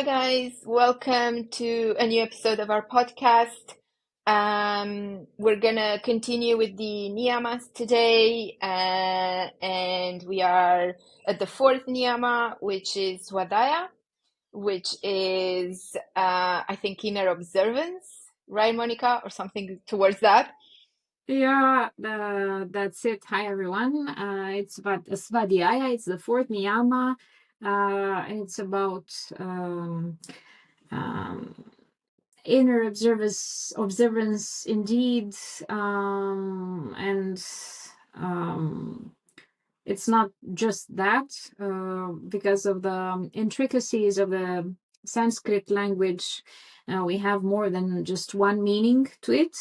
guys, welcome to a new episode of our podcast. We're gonna continue with the niyamas today, and we are at the fourth niyama, which is Svadhyaya, which is, I think, inner observance, right, Monica, or something towards that. Yeah, that's it. Hi, everyone. It's about Svadhyaya. It's the fourth niyama. And it's about inner observance indeed. And it's not just that, because of the intricacies of the Sanskrit language. We have more than just one meaning to it.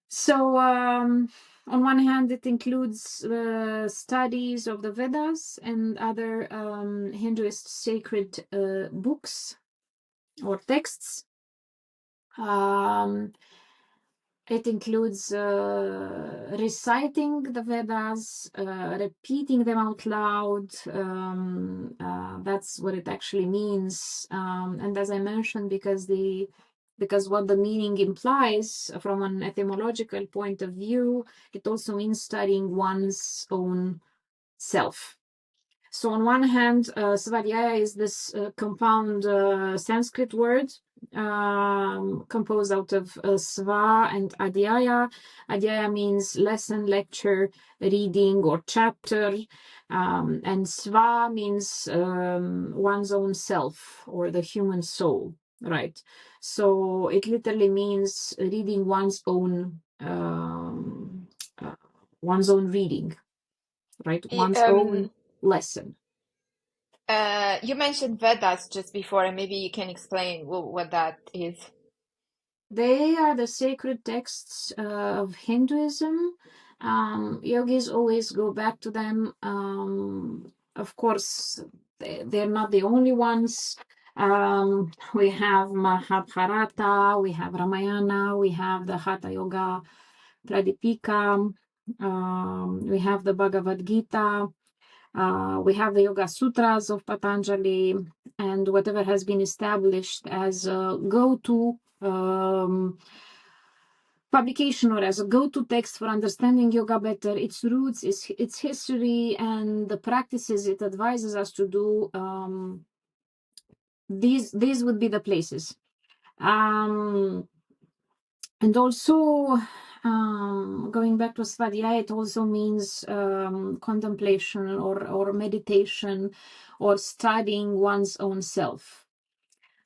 So, on one hand, it includes studies of the Vedas and other Hinduist sacred books or texts. It includes reciting the Vedas, repeating them out loud. That's what it actually means. And as I mentioned, because what the meaning implies from an etymological point of view, it also means studying one's own self. So on one hand, Svadhyaya is this compound Sanskrit word composed out of sva and adhyaya. Adhyaya means lesson, lecture, reading, or chapter. And sva means one's own self or the human soul, right? So it literally means reading one's own reading, right? One's own lesson. You mentioned Vedas just before, and maybe you can explain what that is. They are the sacred texts of Hinduism. Yogis always go back to them. Of course, they're not the only ones. We have Mahabharata, we have Ramayana, we have the Hatha Yoga Pradipika, we have the Bhagavad Gita. We have the Yoga Sutras of Patanjali, and whatever has been established as a go-to publication or as a go-to text for understanding yoga better, its roots, its history, and the practices it advises us to do. These would be the places. And also, going back to Svadhyaya, it also means contemplation or meditation or studying one's own self.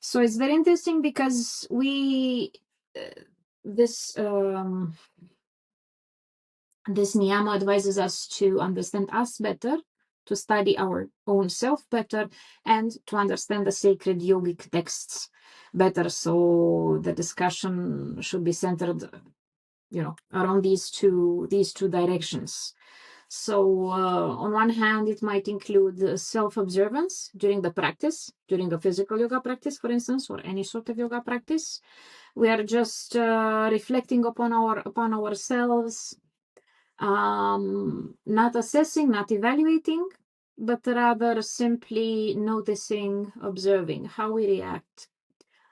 So it's very interesting because this niyama advises us to understand us better, to study our own self better, and to understand the sacred yogic texts better. So the discussion should be centered, around these two directions. So on one hand, it might include self-observance during the practice, during a physical yoga practice, for instance, or any sort of yoga practice. We are just reflecting upon ourselves, not assessing, not evaluating, but rather simply noticing, observing how we react,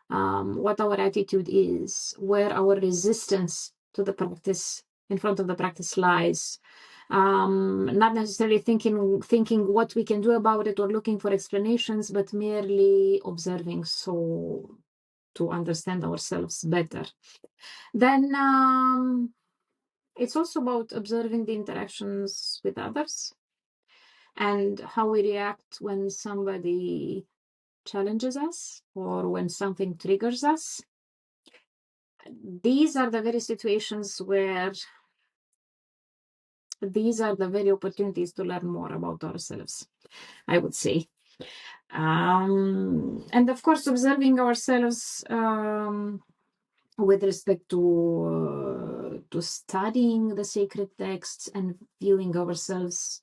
what our attitude is, where our resistance to the practice, in front of the practice, lies. Not necessarily thinking what we can do about it or looking for explanations, but merely observing, so to understand ourselves better. Then it's also about observing the interactions with others and how we react when somebody challenges us or when something triggers us. These are the very situations where these are the very opportunities to learn more about ourselves, I would say. And of course, observing ourselves with respect to studying the sacred texts and viewing ourselves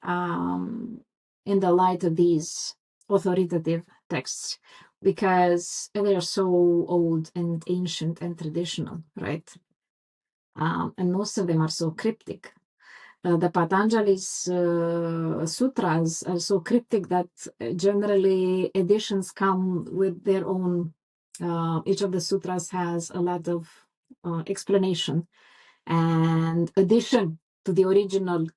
in the light of these authoritative texts, because they are so old and ancient and traditional, right? And most of them are so cryptic. the Patanjali's sutras are so cryptic that generally editions come with their own. Each of the sutras has a lot of explanation and addition to the original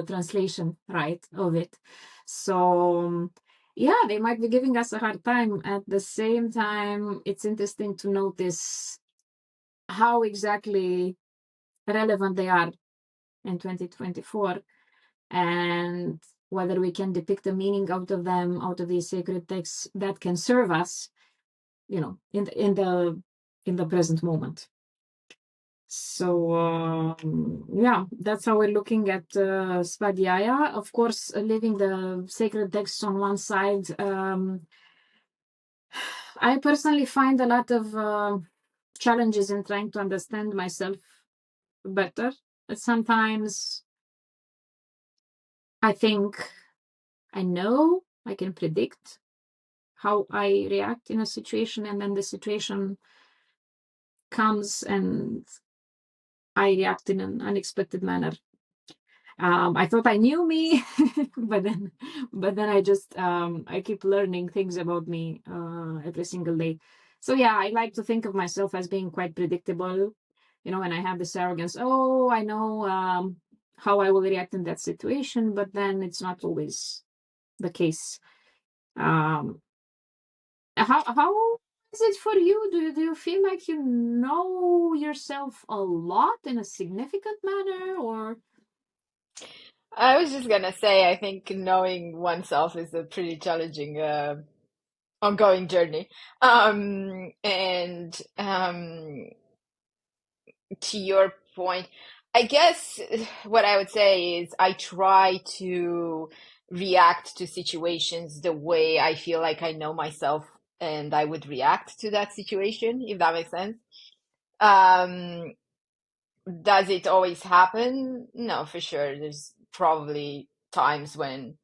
translation, right, of it. So yeah, they might be giving us a hard time. At the same time, it's interesting to notice how exactly relevant they are in 2024, and whether we can depict a meaning out of them, out of these sacred texts that can serve us, in the present moment. So yeah, that's how we're looking at Svadhyaya. Of course, leaving the sacred texts on one side, I personally find a lot of challenges in trying to understand myself better. Sometimes I think I know, I can predict how I react in a situation, and then the situation comes and I react in an unexpected manner. I thought I knew me, but then I just I keep learning things about me every single day. So yeah, I like to think of myself as being quite predictable. When I have this arrogance, oh, I know how I will react in that situation, but then it's not always the case. Um, how is it for you? Do you feel like you know yourself a lot in a significant manner, or? I was just gonna say, I think knowing oneself is a pretty challenging ongoing journey. And to your point, I guess what I would say is I try to react to situations the way I feel like I know myself and I would react to that situation, if that makes sense. Um, does it always happen? No, for sure. There's probably times when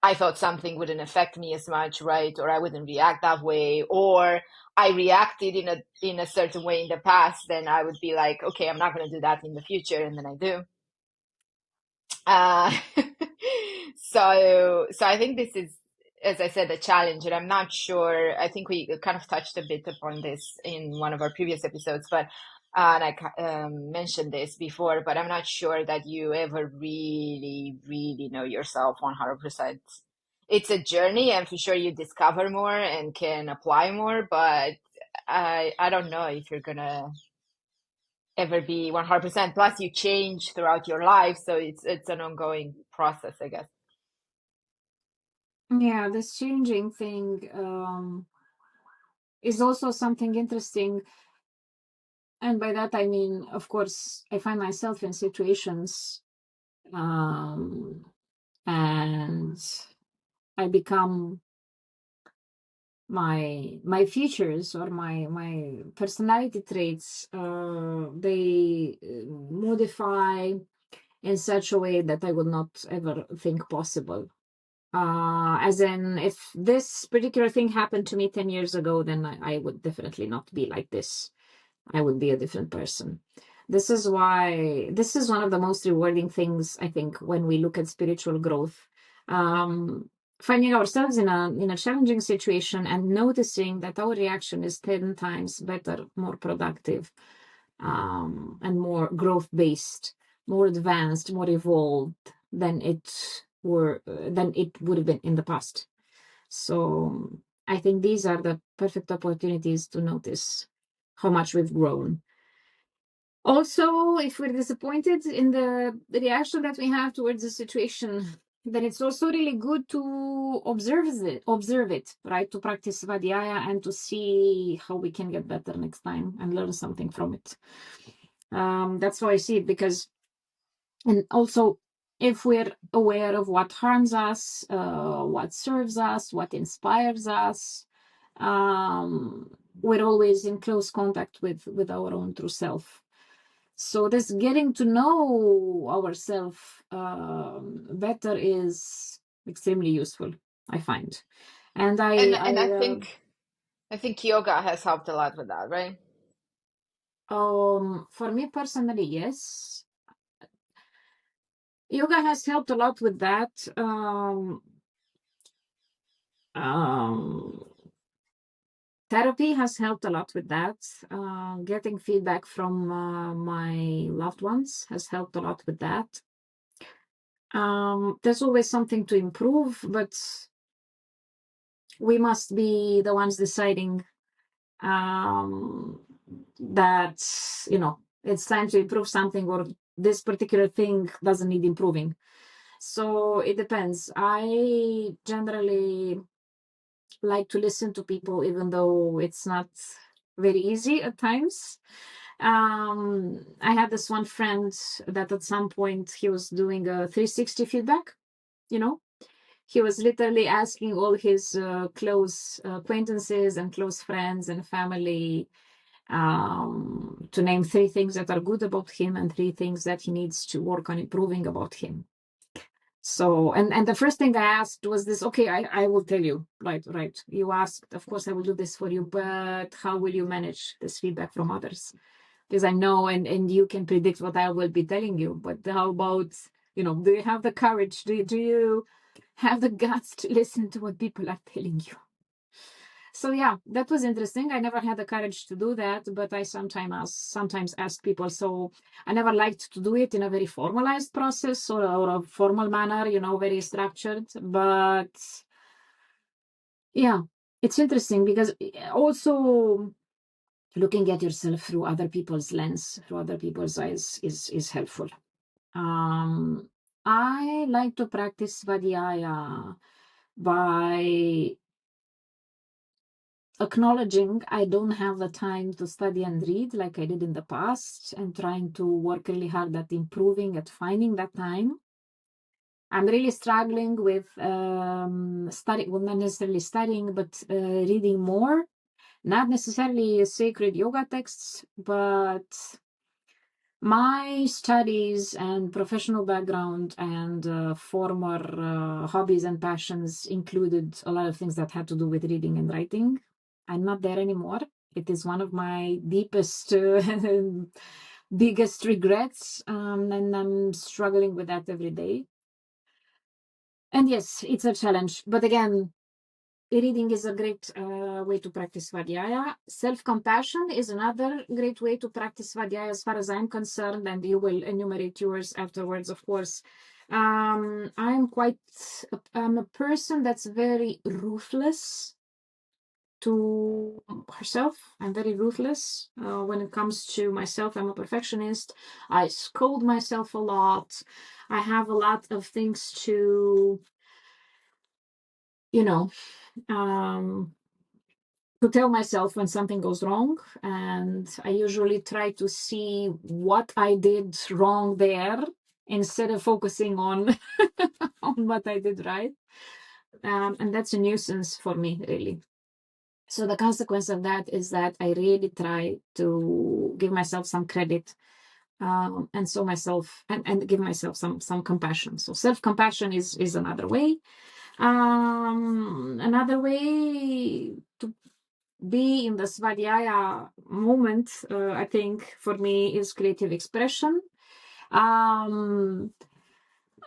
I thought something wouldn't affect me as much, right? Or I wouldn't react that way, or I reacted in a certain way in the past, then I would be like, okay, I'm not going to do that in the future, and then I do. Uh, so I think this is, as I said, a challenge, and I'm not sure. I think we kind of touched a bit upon this in one of our previous episodes, but and I mentioned this before, but I'm not sure that you ever really, really know yourself 100%. It's a journey, and for sure you discover more and can apply more, but I don't know if you're gonna ever be 100%. Plus, you change throughout your life, so it's an ongoing process, I guess. Yeah, this changing thing is also something interesting. And by that, I mean, of course, I find myself in situations um, and I become my features or my personality traits, they modify in such a way that I would not ever think possible. As in, if this particular thing happened to me 10 years ago, then I would definitely not be like this. I would be a different person. This is why this is one of the most rewarding things, I think, when we look at spiritual growth. Finding ourselves in a challenging situation and noticing that our reaction is 10 times better, more productive, and more growth based, more advanced, more evolved than it would have been in the past. So I think these are the perfect opportunities to notice how much we've grown. Also, if we're disappointed in the reaction that we have towards the situation, then it's also really good to observe it, right? To practice Svadhyaya and to see how we can get better next time and learn something from it. That's how I see it, because, and also, if we're aware of what harms us, what serves us, what inspires us, we're always in close contact with our own true self. So this getting to know ourselves better is extremely useful, I find. And And I think yoga has helped a lot with that, right? for me personally, yes. Yoga has helped a lot with that. Therapy has helped a lot with that. Getting feedback from my loved ones has helped a lot with that. There's always something to improve, but we must be the ones deciding that, it's time to improve something, or this particular thing doesn't need improving. So it depends. I generally like to listen to people, even though it's not very easy at times. I had this one friend that at some point he was doing a 360 feedback, you know. He was literally asking all his close acquaintances and close friends and family to name 3 things that are good about him and 3 things that he needs to work on improving about him. So, and the first thing I asked was this, okay, I will tell you, right. You asked, of course, I will do this for you, but how will you manage this feedback from others? Because I know, and you can predict what I will be telling you, but how about, do you have the courage? Do you have the guts to listen to what people are telling you? So yeah, that was interesting. I never had the courage to do that, but I sometimes ask people. So I never liked to do it in a very formalized process or a formal manner, very structured. But yeah, it's interesting because also looking at yourself through other people's lens, through other people's eyes is helpful. I like to practice Svadhyaya by acknowledging I don't have the time to study and read like I did in the past, and trying to work really hard at improving, at finding that time. I'm really struggling with studying, well, not necessarily studying, but reading more, not necessarily sacred yoga texts, but my studies and professional background and former hobbies and passions included a lot of things that had to do with reading and writing. I'm not there anymore. It is one of my deepest, biggest regrets, and I'm struggling with that every day. And yes, it's a challenge. But again, reading is a great way to practice Svadhyaya. Self-compassion is another great way to practice Svadhyaya as far as I'm concerned, and you will enumerate yours afterwards, of course. I'm a person that's very ruthless to herself. I'm very ruthless when it comes to myself. I'm a perfectionist. I scold myself a lot. I have a lot of things to, you know, um, to tell myself when something goes wrong, and I usually try to see what I did wrong there instead of focusing on on what I did right. And that's a nuisance for me, really. So the consequence of that is that I really try to give myself some credit, and so myself and give myself some compassion. So self-compassion is another way. Another way to be in the Svadhyaya moment, I think for me, is creative expression. Um,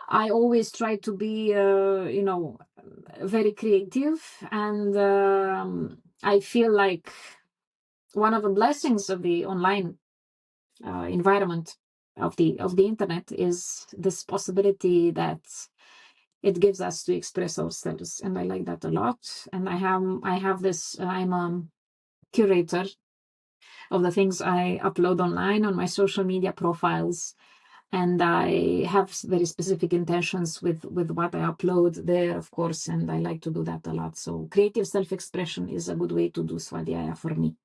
I always try to be, very creative, and I feel like one of the blessings of the online environment of the internet is this possibility that it gives us to express ourselves, and I like that a lot. And I have this. I'm a curator of the things I upload online on my social media profiles, and I have very specific intentions with what I upload there, of course, and I like to do that a lot. So creative self-expression is a good way to do Svadhyaya for me.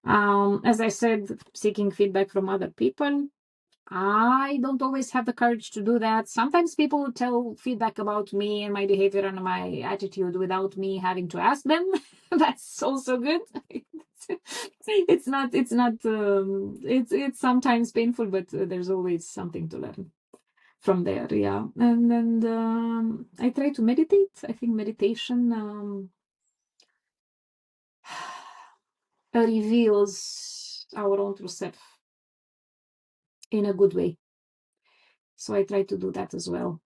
As I said, seeking feedback from other people. I don't always have the courage to do that. Sometimes people tell feedback about me and my behavior and my attitude without me having to ask them. That's also good. It's sometimes painful, but there's always something to learn from there. Yeah. And I try to meditate. I think meditation reveals our own true self in a good way. So I try to do that as well.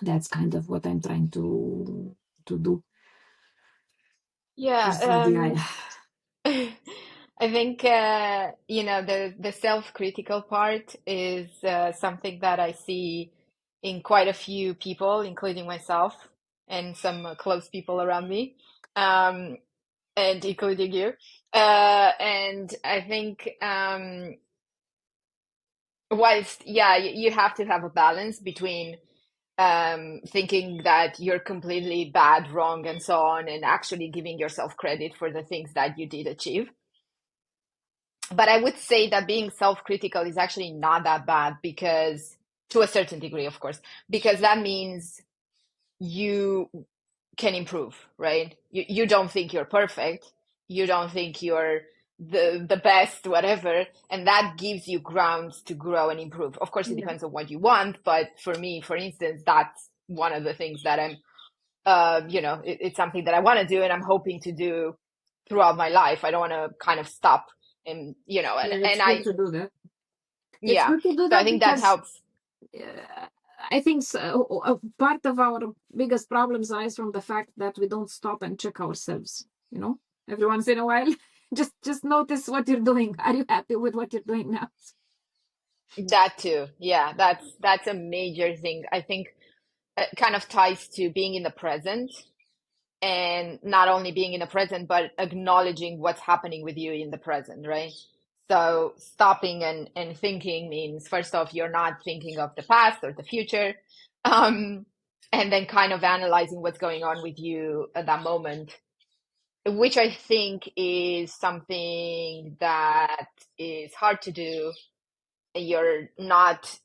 That's kind of what I'm trying to do. Yeah, Svadhyaya. I think the self-critical part is something that I see in quite a few people, including myself and some close people around me, um, and including you. And I think whilst you have to have a balance between thinking that you're completely bad, wrong, and so on, and actually giving yourself credit for the things that you did achieve. But I would say that being self-critical is actually not that bad because, to a certain degree, of course, because that means you can improve, right? You don't think you're perfect. You don't think you're the best, whatever, and that gives you grounds to grow and improve. Of course, it Yeah, depends on what you want, but for me, for instance, that's one of the things that I'm it's something that I want to do and I'm hoping to do throughout my life. I don't want to kind of stop and yeah, and it's good to do that. It's yeah. good to do So I that think that because helps. I think so, part of our biggest problems lies from the fact that we don't stop and check ourselves. Every once in a while, just notice what you're doing. Are you happy with what you're doing now? That too. Yeah, that's a major thing. I think it kind of ties to being in the present and not only being in the present, but acknowledging what's happening with you in the present, right? So stopping and thinking means first off, you're not thinking of the past or the future. Um, and then kind of analyzing what's going on with you at that moment, which I think is something that is hard to do. You're not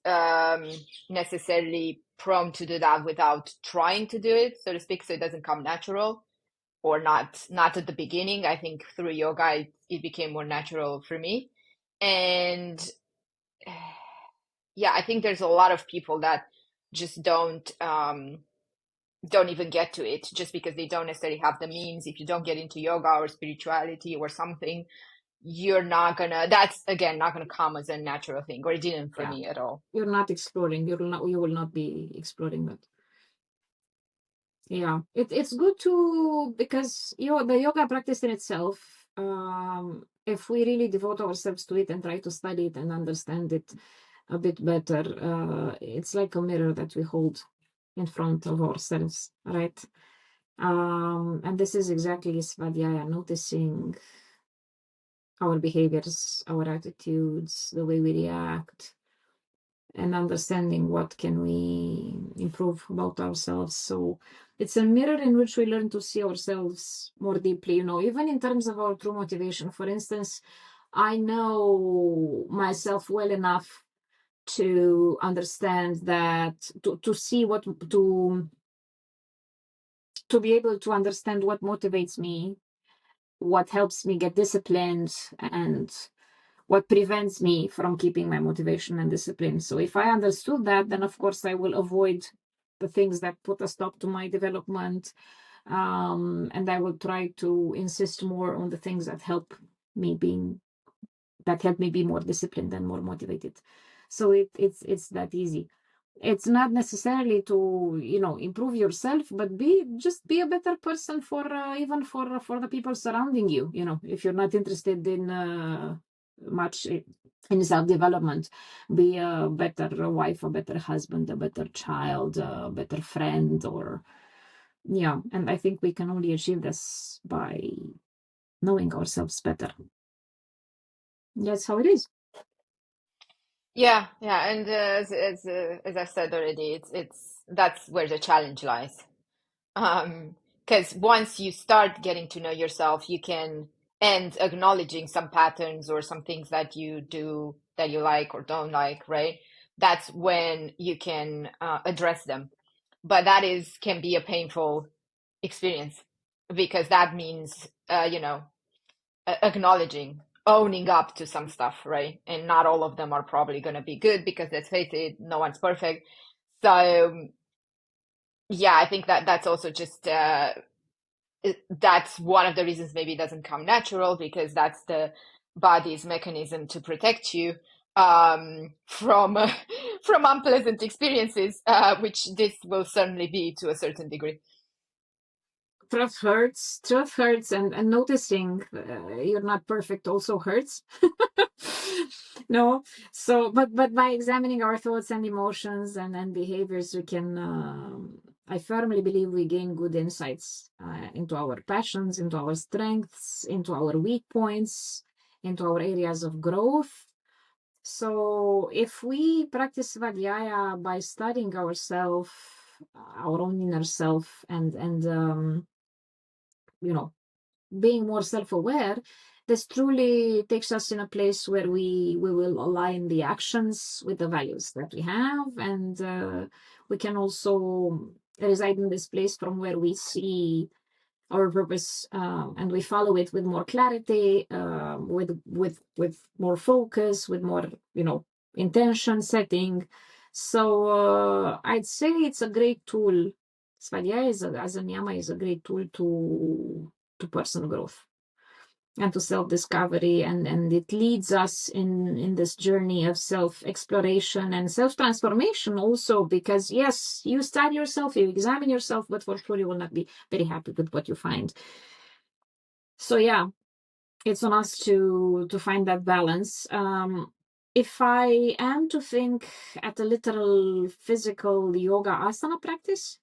necessarily prone to do that without trying to do it, so to speak, so it doesn't come natural or not at the beginning. I think through yoga it became more natural for me. And yeah, I think there's a lot of people that just don't even get to it just because they don't necessarily have the means. If you don't get into yoga or spirituality or something, you're not gonna that's again not gonna come as a natural thing, or it didn't for Yeah, me at all. you're not exploring. You will not be exploring that. Yeah, it's good to because the yoga practice in itself, if we really devote ourselves to it and try to study it and understand it a bit better, it's like a mirror that we hold in front of ourselves, right? And this is exactly Svadhyaya, noticing our behaviors, our attitudes, the way we react, and understanding what can we improve about ourselves. So it's a mirror in which we learn to see ourselves more deeply, even in terms of our true motivation. For instance, I know myself well enough to understand that, to see what to be able to understand what motivates me, what helps me get disciplined, and what prevents me from keeping my motivation and discipline. So if I understood that, then of course I will avoid the things that put a stop to my development. And I will try to insist more on the things that help me be more disciplined and more motivated. So it's that easy. It's not necessarily to improve yourself, but be a better person for even for the people surrounding you. If you're not interested in much in self-development, be a better wife, a better husband, a better child, a better friend, or yeah. And I think we can only achieve this by knowing ourselves better. That's how it is. Yeah, and as I said already, it's that's where the challenge lies. Because once you start getting to know yourself, you can and acknowledging some patterns or some things that you do that you like or don't like, right? That's when you can address them. But that is can be a painful experience because that means acknowledging, owning up to some stuff, right? And not all of them are probably going to be good because let's face it, no one's perfect. So yeah, I think that that's also just that's one of the reasons maybe it doesn't come natural because that's the body's mechanism to protect you. from from unpleasant experiences, which this will certainly be to a certain degree. Truth hurts, and noticing you're not perfect also hurts. No, so but by examining our thoughts and emotions and behaviors, we can I firmly believe we gain good insights into our passions, into our strengths, into our weak points, into our areas of growth. So if we practice Svadhyaya by studying ourselves, our own inner self, and you know, being more self-aware, this truly takes us in a place where we will align the actions with the values that we have, and we can also reside in this place from where we see our purpose, and we follow it with more clarity, with more focus, with more intention setting. So I'd say it's a great tool. Svadhyaya as a niyama is a great tool to personal growth and to self-discovery, and it leads us in this journey of self-exploration and self-transformation also, because yes, you study yourself, you examine yourself, but for sure you will not be very happy with what you find. So yeah, it's on us to find that balance. If I am to think at a literal physical yoga asana practice,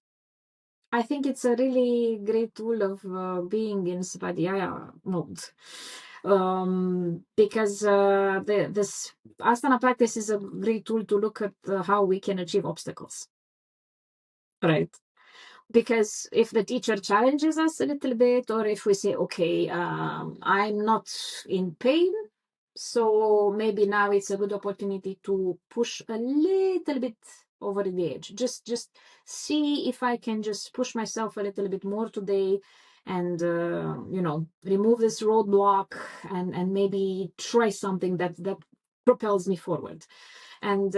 I think it's a really great tool of being in Svadhyaya mode. Because this asana practice is a great tool to look at how we can achieve obstacles, right? Because if the teacher challenges us a little bit, or if we say, okay, I'm not in pain, so maybe now it's a good opportunity to push a little bit over the edge. Just see if I can just push myself a little bit more today, and remove this roadblock, and maybe try something that propels me forward. And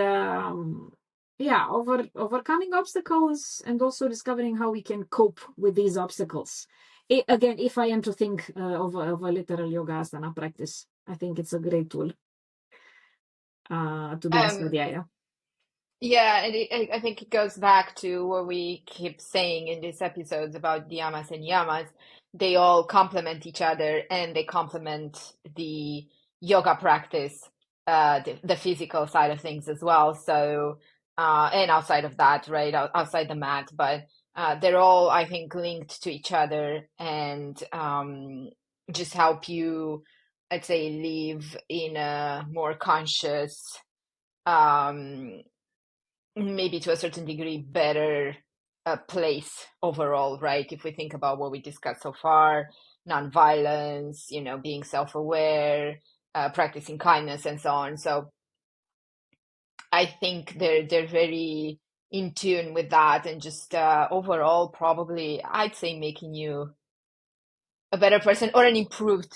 overcoming obstacles, and also discovering how we can cope with these obstacles. Again, if I am to think of a literal yoga asana practice, I think it's a great tool to be in Um, Svadhyaya. Yeah, and I think it goes back to what we keep saying in these episodes about yamas and yamas. They all complement each other, and they complement the yoga practice, the physical side of things as well. So, and outside of that, right, outside the mat, but they're all, I think, linked to each other, and just help you, I'd say, live in a more conscious, um, maybe to a certain degree better place overall, right? If we think about what we discussed so far, nonviolence, being self-aware, practicing kindness, and so on. So I think they're very in tune with that, and just overall, probably I'd say making you a better person, or an improved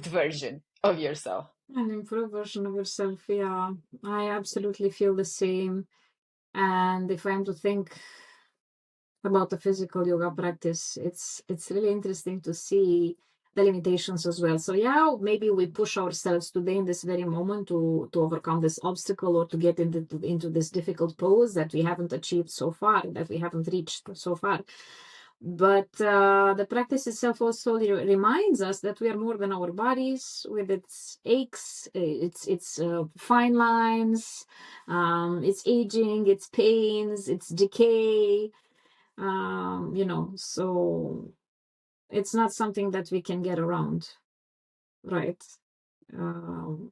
version of yourself. An improved version of yourself, yeah. I absolutely feel the same. And if I'm to think about the physical yoga practice, it's really interesting to see the limitations as well. So yeah, maybe we push ourselves today in this very moment to overcome this obstacle, or to get into this difficult pose that we haven't achieved so far, that we haven't reached so far. But the practice itself also reminds us that we are more than our bodies, with its aches, its fine lines, its aging, its pains, its decay. So it's not something that we can get around, right? Um,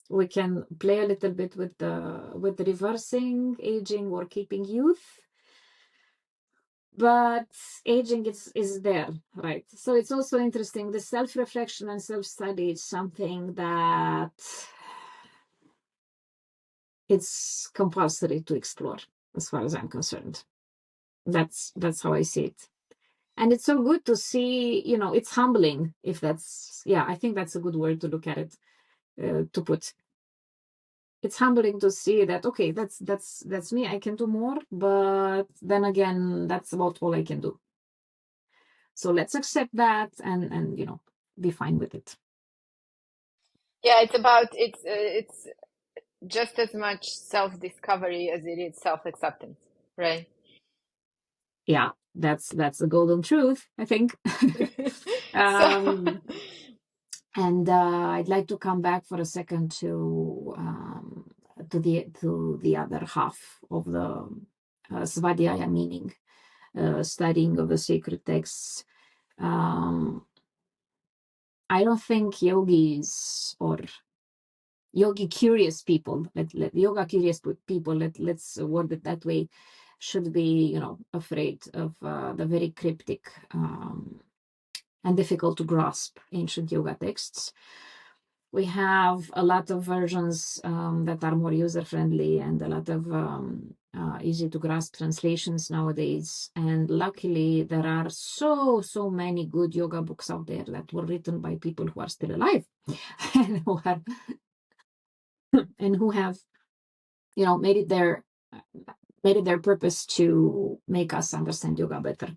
we can play a little bit with reversing aging or keeping youth, but aging is there, right? So it's also interesting. The self-reflection and self-study is something that it's compulsory to explore, as far as I'm concerned. That's how I see it. And it's so good to see, it's humbling, if that's, yeah, I think that's a good word to look at it, to put. It's humbling to see that, okay, that's me, I can do more, but then again, that's about all I can do. So let's accept that, and be fine with it. Yeah, it's just as much self-discovery as it is self-acceptance, right? Yeah, that's the golden truth, I think. So, um, and I'd like to come back for a second to the other half of the Svadhyaya meaning, studying of the sacred texts. Um, I don't think yogis or yogi curious people, yoga curious people, let's word it that way, should be, afraid of the very cryptic and difficult to grasp ancient yoga texts. We have a lot of versions that are more user friendly and a lot of easy to grasp translations nowadays. And luckily, there are so many good yoga books out there that were written by people who are still alive and who have made it their purpose to make us understand yoga better.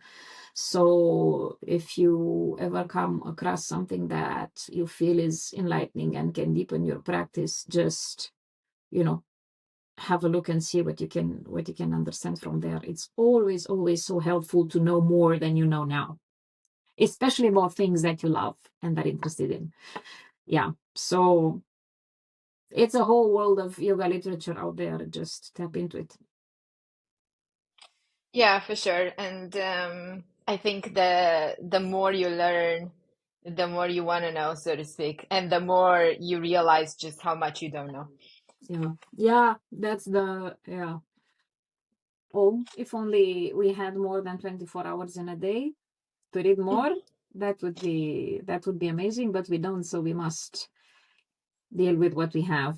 So if you ever come across something that you feel is enlightening and can deepen your practice, just you know have a look and see what you can understand from there. It's always so helpful to know more than you know now, especially about things that you love and are interested in. Yeah, so it's a whole world of yoga literature out there. Just tap into it. yeah, for sure. And I think the more you learn, the more you want to know, so to speak, and the more you realize just how much you don't know. Yeah, that's the yeah. Oh, if only we had more than 24 hours in a day to read more, that would be amazing, but we don't, so we must deal with what we have.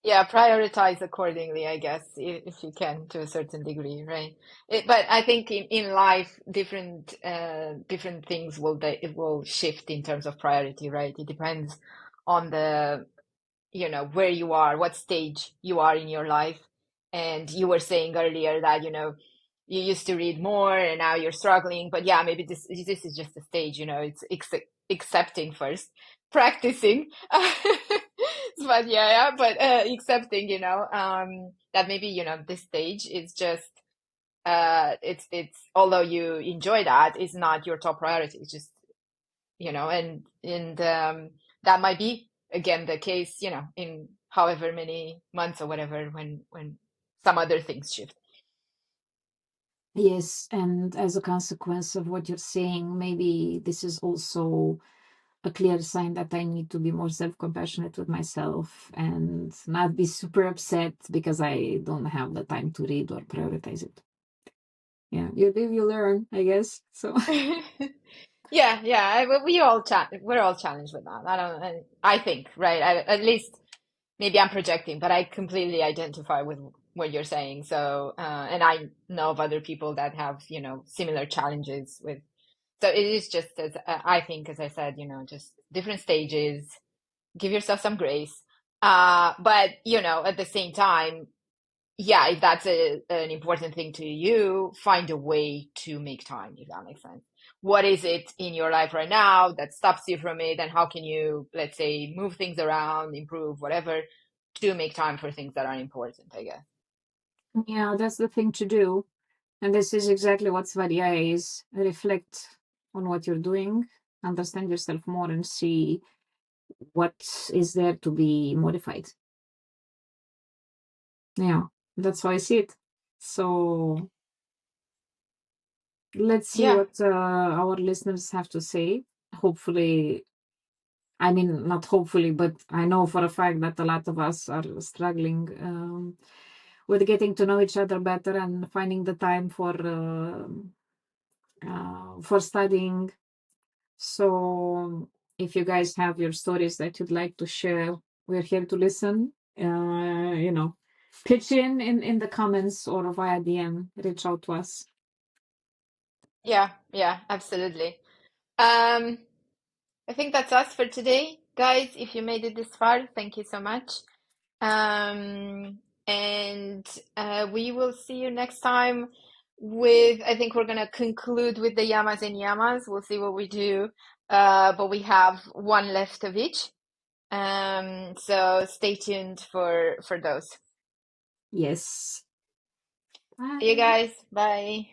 Yeah, prioritize accordingly, I guess, if you can, to a certain degree, right? But I think in life, different things it will shift in terms of priority, right? It depends on the where you are, what stage you are in your life. And you were saying earlier that you used to read more and now you're struggling, but yeah, maybe this is just a stage. It's accepting first, practicing. But yeah, but accepting, that maybe this stage is just it's although you enjoy that, it's not your top priority. It's just and that might be again the case, in however many months or whatever, when some other things shift. Yes, and as a consequence of what you're saying, maybe this is also a clear sign that I need to be more self-compassionate with myself and not be super upset because I don't have the time to read or prioritize it. Yeah, you live, you learn, I guess. So Yeah, we're all challenged with that. I think, right? At least maybe I'm projecting, but I completely identify with what you're saying. So, and I know of other people that have, similar challenges with. So it is just as I think, as I said, just different stages. Give yourself some grace. But at the same time, yeah, if that's an important thing to you, find a way to make time, if that makes sense. What is it in your life right now that stops you from it, and how can you, let's say, move things around, improve, whatever, to make time for things that are important, I guess. yeah, that's the thing to do. And this is exactly what Svadhyaya is. Reflect on what you're doing, understand yourself more, and see what is there to be modified. Yeah, that's how I see it. So let's see Yeah, what our listeners have to say. Hopefully, I mean, not hopefully, but I know for a fact that a lot of us are struggling with getting to know each other better and finding the time for studying. So if you guys have your stories that you'd like to share, we're here to listen. Pitch in the comments or via DM, reach out to us. yeah, absolutely. Um, I think that's us for today, guys. If you made it this far, thank you so much. And we will see you next time I think we're going to conclude with the yamas and yamas. We'll see what we do. But we have one left of each. So stay tuned for those. Yes. See you Bye. guys. Bye.